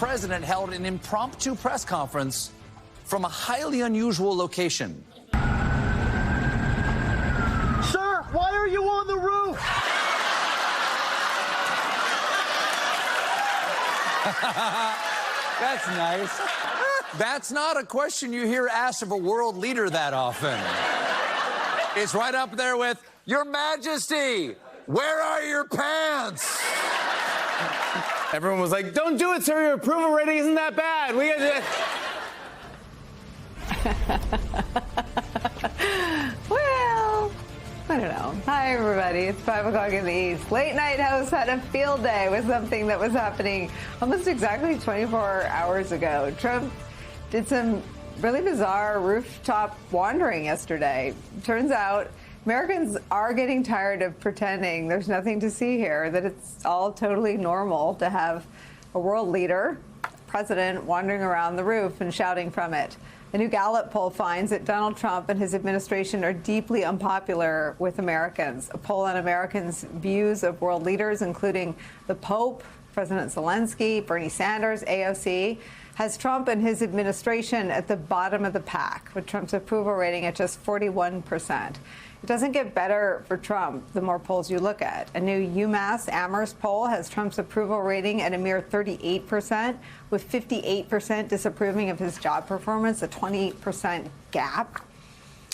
president held an impromptu press conference from a highly unusual location. Sir, why are you on the roof? That's nice. That's not a question you hear asked of a world leader that often. It's right up there with, Your Majesty, where are your pants? Everyone was like, don't do it, sir. Your approval rating isn't that bad. We got Well, I don't know. Hi, everybody. It's 5 o'clock in the East. Late Night Host had a field day with something that was happening almost exactly 24 hours ago. Trump did some really bizarre rooftop wandering yesterday. Turns out Americans are getting tired of pretending there's nothing to see here, that it's all totally normal to have a world leader, president, wandering around the roof and shouting from it. A new Gallup poll finds that Donald Trump and his administration are deeply unpopular with Americans. A poll on Americans' views of world leaders, including the Pope, President Zelensky, Bernie Sanders, AOC, has Trump and his administration at the bottom of the pack, with Trump's approval rating at just 41%. It doesn't get better for Trump the more polls you look at. A new UMass Amherst poll has Trump's approval rating at a mere 38%, with 58% disapproving of his job performance, a 20% gap.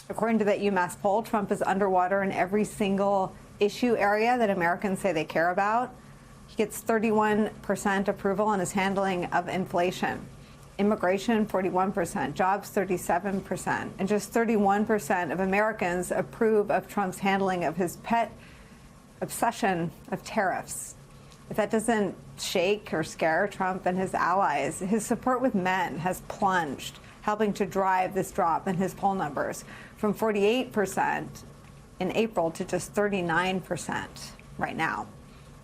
According to that UMass poll, Trump is underwater in every single issue area that Americans say they care about. He gets 31% approval on his handling of inflation. Immigration, 41%. Jobs, 37%. And just 31% of Americans approve of Trump's handling of his pet obsession of tariffs. If that doesn't shake or scare Trump and his allies, his support with men has plunged, helping to drive this drop in his poll numbers from 48% in April to just 39% right now.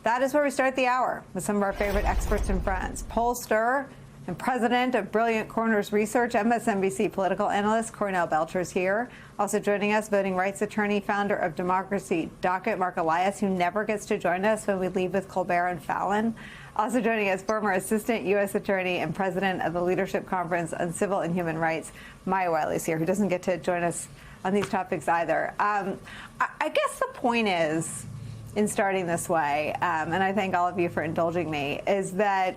That is where we start the hour with some of our favorite experts and friends. Pollster and president of Brilliant Corners Research, MSNBC political analyst Cornell Belcher is here. Also joining us, voting rights attorney, founder of Democracy Docket, Mark Elias, who never gets to join us when we leave with Colbert and Fallon. Also joining us, former assistant U.S. attorney and president of the Leadership Conference on Civil and Human Rights, Maya Wiley is here, who doesn't get to join us on these topics either. I guess the point is, in starting this way, and I thank all of you for indulging me, is that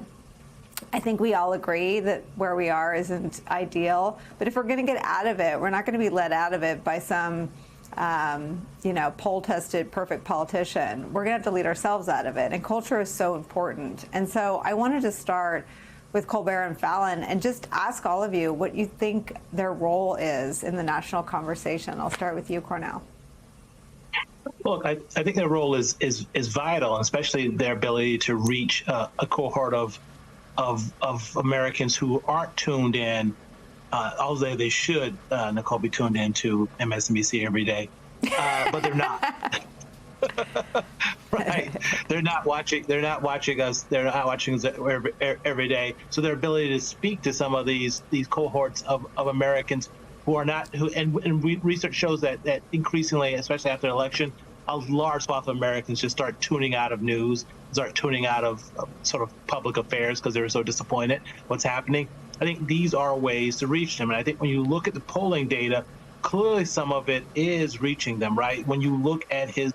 I think we all agree that where we are isn't ideal. But if we're going to get out of it, we're not going to be let out of it by some, poll-tested perfect politician. We're going to have to lead ourselves out of it. And culture is so important. And so I wanted to start with Colbert and Fallon and just ask all of you what you think their role is in the national conversation. I'll start with you, Cornell. Look, I think their role is vital, especially their ability to reach a cohort of Americans who aren't tuned in, although they should, Nicole, be tuned in to MSNBC every day, but they're not. Right? They're not watching us. They're not watching us every day. So their ability to speak to some of these cohorts of Americans who are not, and research shows that increasingly, especially after the election, a large swath of Americans just start tuning out of news, start tuning out of sort of public affairs because they're so disappointed what's happening. I think these are ways to reach them. And I think when you look at the polling data, clearly some of it is reaching them, right? When you look at his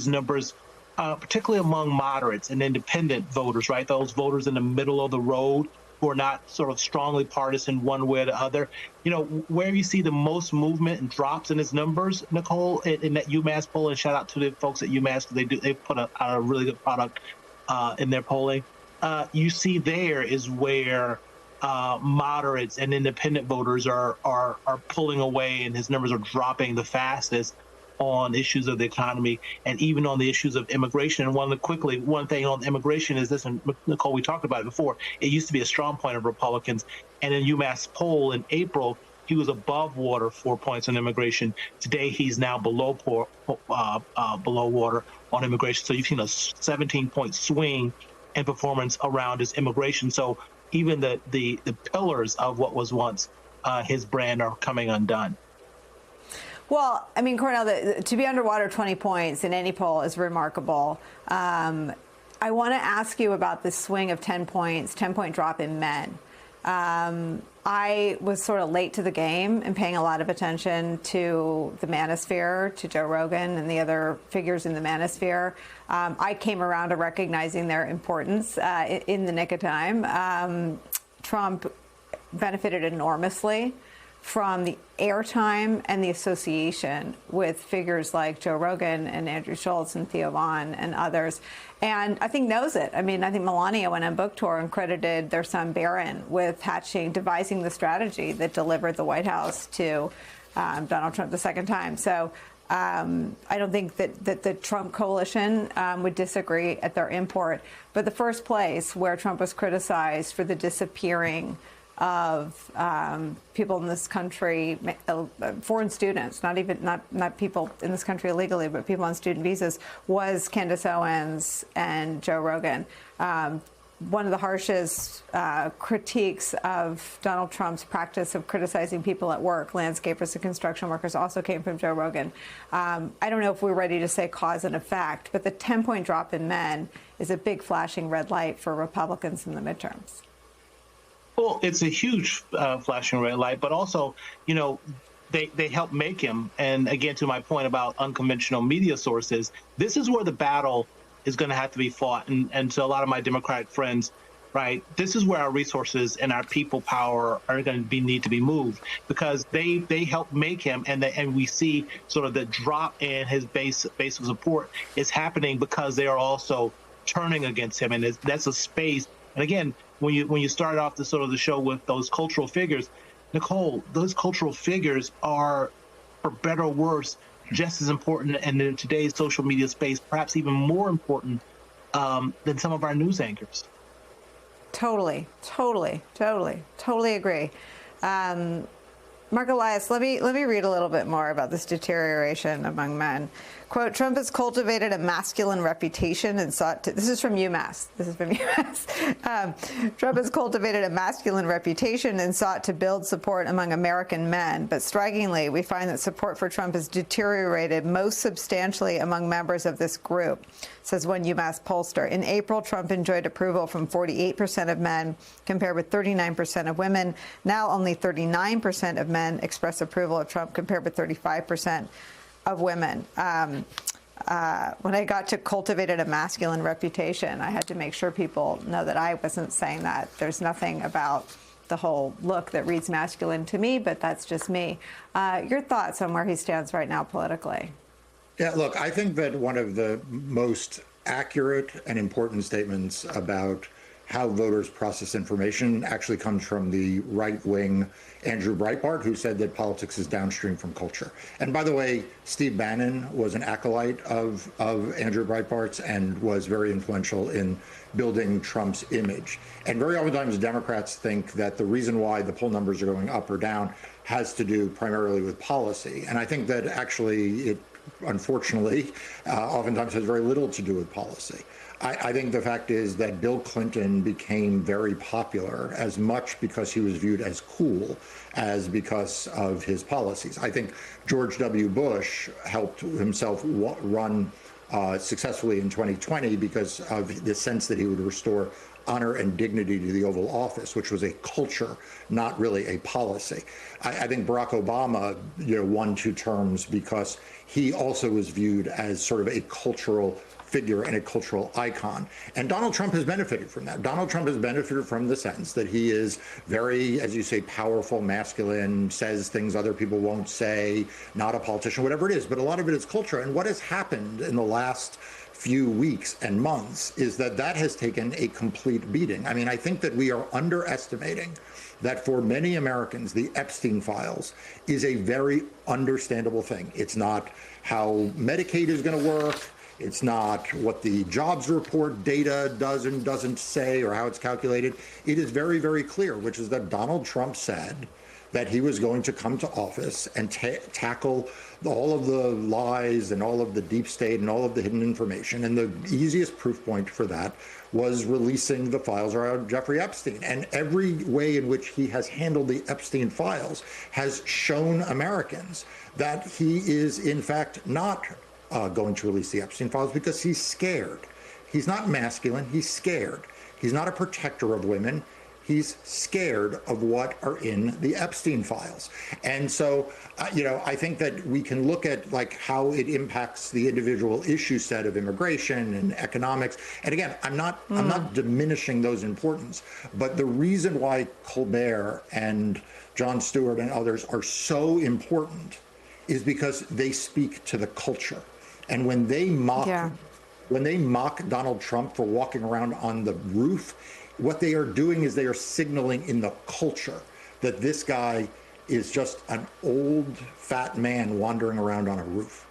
numbers, particularly among moderates and independent voters, right? Those voters in the middle of the road who are not sort of strongly partisan one way or the other. You know, where you see the most movement and drops in his numbers, Nicole, in that UMass poll, and shout out to the folks at UMass, because they put out a really good product in their polling. You see there is where moderates and independent voters are pulling away, and his numbers are dropping the fastest on issues of the economy and even on the issues of immigration. And one thing on immigration is this, and Nicole, we talked about it before, it used to be a strong point of Republicans. And in UMass poll in April, he was above water 4 points on immigration. Today, he's now below water on immigration. So you've seen a 17-point swing in performance around his immigration. So even the pillars of what was once his brand are coming undone. Well, I mean, Cornell, to be underwater 20 points in any poll is remarkable. I want to ask you about this swing of 10 points, 10-point drop in men. I was sort of late to the game and paying a lot of attention to the manosphere, to Joe Rogan and the other figures in the manosphere. I came around to recognizing their importance in the nick of time. Trump benefited enormously from the airtime and the association with figures like Joe Rogan and Andrew Schultz and Theo Von and others. And I think knows it. I mean, I think Melania went on book tour and credited their son Barron with devising the strategy that delivered the White House to Donald Trump the second time. So I don't think that the Trump coalition would disagree at their import. But the first place where Trump was criticized for the disappearing of people in this country, foreign students, not people in this country illegally, but people on student visas, was Candace Owens and Joe Rogan. One of the harshest critiques of Donald Trump's practice of criticizing people at work, landscapers and construction workers, also came from Joe Rogan. I don't know if we're ready to say cause and effect, but the 10-point drop in men is a big flashing red light for Republicans in the midterms. Well, it's a huge flashing red light, but also, you know, they help make him. And again, to my point about unconventional media sources, this is where the battle is going to have to be fought. And to a lot of my Democratic friends, right, this is where our resources and our people power are going to need to be moved, because they help make him. And we see sort of the drop in his base of support is happening because they are also turning against him. And that's a space. And again, when you started off the show with those cultural figures, Nicole, those cultural figures are, for better or worse, just as important, and in today's social media space, perhaps even more important than some of our news anchors. Totally agree. Mark Elias, let me read a little bit more about this deterioration among men. Quote, Trump has cultivated a masculine reputation and sought to, this is from UMass. Trump has cultivated a masculine reputation and sought to build support among American men. But strikingly, we find that support for Trump has deteriorated most substantially among members of this group, says one UMass pollster. In April, Trump enjoyed approval from 48% of men, compared with 39% of women. Now only 39% of men express approval of Trump, compared with 35% of women. When I got to cultivated a masculine reputation, I had to make sure people know that I wasn't saying that. There's nothing about the whole look that reads masculine to me, but that's just me. Your thoughts on where he stands right now politically? Yeah, look, I think that one of the most accurate and important statements about how voters process information actually comes from the right-wing Andrew Breitbart, who said that politics is downstream from culture. And by the way, Steve Bannon was an acolyte of Andrew Breitbart's and was very influential in building Trump's image. And very oftentimes Democrats think that the reason why the poll numbers are going up or down has to do primarily with policy. And I think that actually it, unfortunately, oftentimes has very little to do with policy. I think the fact is that Bill Clinton became very popular as much because he was viewed as cool as because of his policies. I think George W. Bush helped himself run successfully in 2020 because of the sense that he would restore honor and dignity to the Oval Office, which was a culture, not really a policy. I think Barack Obama, won 2 terms because he also was viewed as sort of a cultural figure and a cultural icon. And Donald Trump has benefited from that. Donald Trump has benefited from the sense that he is very, as you say, powerful, masculine, says things other people won't say, not a politician, whatever it is. But a lot of it is culture. And what has happened in the last few weeks and months is that has taken a complete beating. I mean, I think that we are underestimating that for many Americans, the Epstein files is a very understandable thing. It's not how Medicaid is going to work. It's not what the jobs report data does and doesn't say or how it's calculated. It is very, very clear, which is that Donald Trump said that he was going to come to office and tackle all of the lies and all of the deep state and all of the hidden information. And the easiest proof point for that was releasing the files around Jeffrey Epstein. And every way in which he has handled the Epstein files has shown Americans that he is, in fact, not going to release the Epstein files because he's scared. He's not masculine. He's scared. He's not a protector of women. He's scared of what are in the Epstein files. And so, I think that we can look at like how it impacts the individual issue set of immigration and economics. And again, I'm not diminishing those importance, but the reason why Colbert and Jon Stewart and others are so important is because they speak to the culture. And when they mock Donald Trump for walking around on the roof, what they are doing is they are signaling in the culture that this guy is just an old fat man wandering around on a roof.